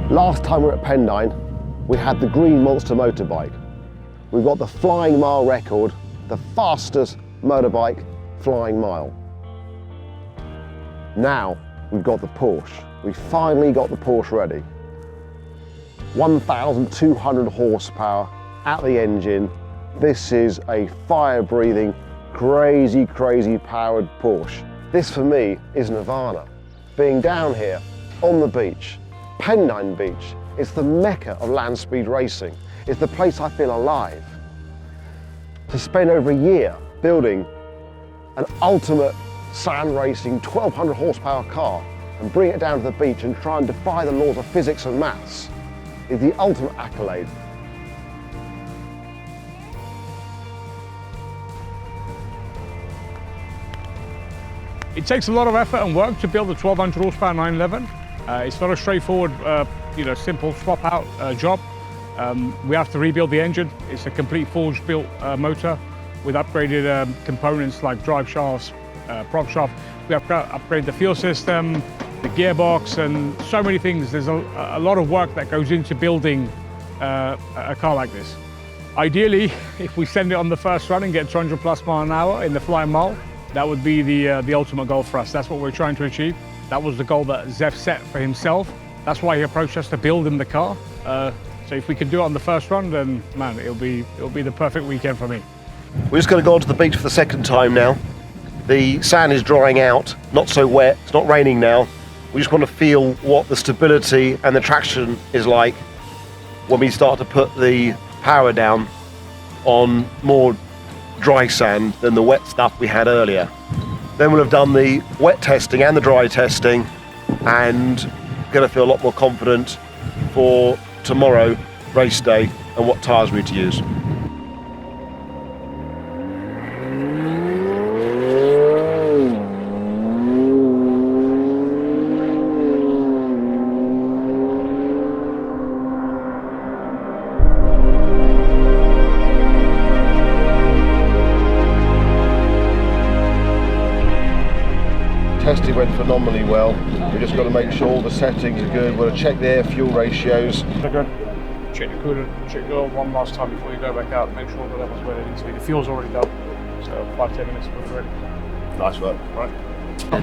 Last time we were at Pendine, we had the green monster motorbike. We've got the flying mile record, the fastest motorbike flying mile. Now we've got the Porsche. We finally got the Porsche ready. 1,200 horsepower at the engine. This is a fire-breathing, crazy powered Porsche. This for me is nirvana. Being down here on the beach, Pendine Beach, it's the mecca of land speed racing. It's the place I feel alive. To spend over a year building an ultimate sand racing 1,200 horsepower car and bring it down to the beach and try and defy the laws of physics and maths is the ultimate accolade. It takes a lot of effort and work to build a 1,200 horsepower 911. It's not a straightforward, simple swap out job. We have to rebuild the engine. It's a complete forged built motor with upgraded components like drive shafts, prop shaft. We have to upgrade the fuel system, the gearbox, and so many things. There's a lot of work that goes into building a car like this. Ideally, if we send it on the first run and get 200 plus mile an hour in the flying mile, that would be the ultimate goal for us. That's what we're trying to achieve. That was the goal that Zef set for himself. That's why he approached us to build him the car. So if we can do it on the first run, then man, it'll be the perfect weekend for me. We're just going to go onto the beach for the second time now. The sand is drying out, not so wet, it's not raining now. We just want to feel what the stability and the traction is like when we start to put the power down on more dry sand than the wet stuff we had earlier. Then we'll have done the wet testing and the dry testing and going to feel a lot more confident for tomorrow, race day, and what tyres we need to use. Testing went phenomenally well. We just got to make sure all the settings are good. We're going to check the air-fuel ratios. They're good. Check the coolant, check the oil one last time before you go back out. Make sure the level's where they need to be. The fuel's already done, so 5-10 minutes we're ready. Nice work. Right.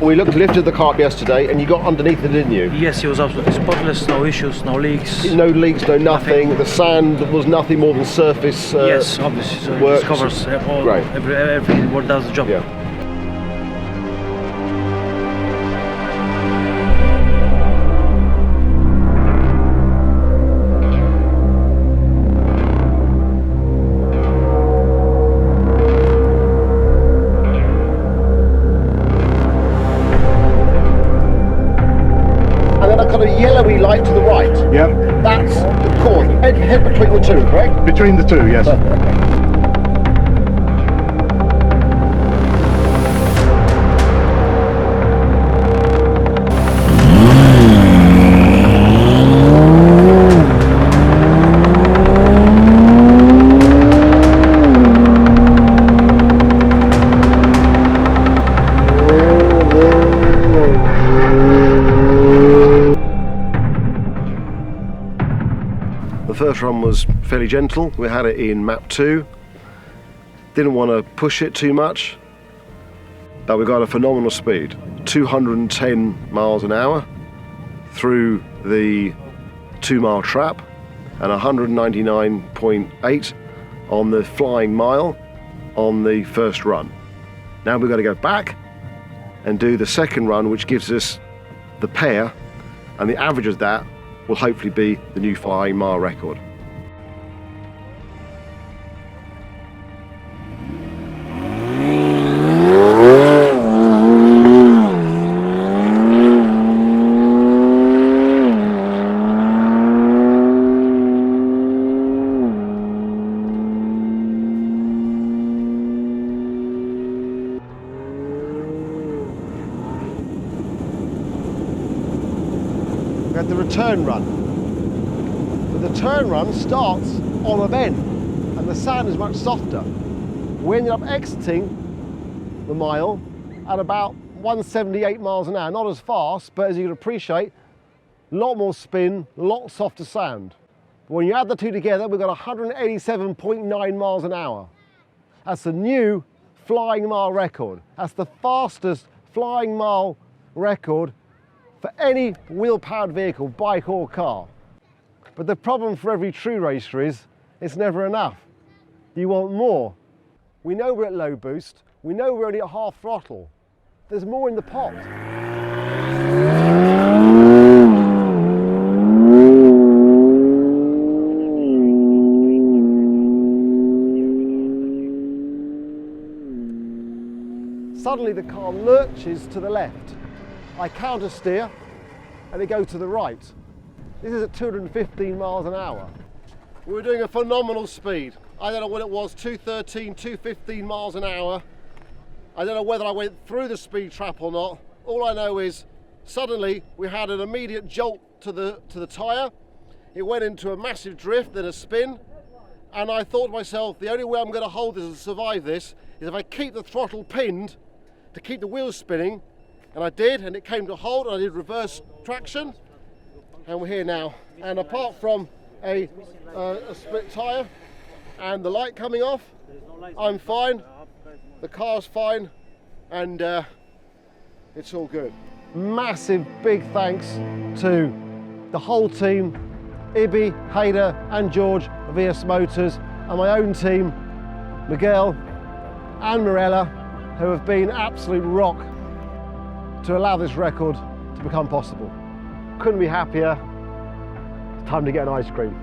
We lifted the car up yesterday and you got underneath it, didn't you? Yes, it was absolutely spotless, no issues, no leaks. No leaks, no nothing. The sand was nothing more than surface yes, obviously, so work. It covers all, right. everything what does the job. Yeah. A yellowy light to the right. Yep. That's the course. Head between the two, correct? Between the two, yes. Perfect. The first run was fairly gentle. We had it in map 2. Didn't want to push it too much, but we got a phenomenal speed. 210 miles an hour through the 2-mile trap and 199.8 on the flying mile on the first run. Now we've got to go back and do the second run, which gives us the pair, and the average of that will hopefully be the new flying mile record. We had the return run. But the turn run starts on a bend and the sand is much softer. We ended up exiting the mile at about 178 miles an hour, not as fast, but as you can appreciate, a lot more spin, a lot softer sound. But when you add the two together, we've got 187.9 miles an hour. That's the new flying mile record. That's the fastest flying mile record for any wheel-powered vehicle, bike or car. But the problem for every true racer is it's never enough. You want more. We know we're at low boost. We know we're only at half throttle. There's more in the pot. Suddenly the car lurches to the left. I counter steer and it goes to the right. This is at 215 miles an hour. We were doing a phenomenal speed. I don't know what it was, 213, 215 miles an hour. I don't know whether I went through the speed trap or not. All I know is suddenly we had an immediate jolt to the tyre. It went into a massive drift, then a spin. And I thought to myself, the only way I'm going to hold this and survive this is if I keep the throttle pinned to keep the wheels spinning. And I did, and it came to a halt, and I did reverse traction. And we're here now. And apart from a split tyre and the light coming off, I'm fine. The car's fine, and it's all good. Massive big thanks to the whole team, Ibby, Hayder and George of ESmotors, and my own team, Miguel and Mirella, who have been absolute rock to allow this record to become possible. Couldn't be happier. It's time to get an ice cream.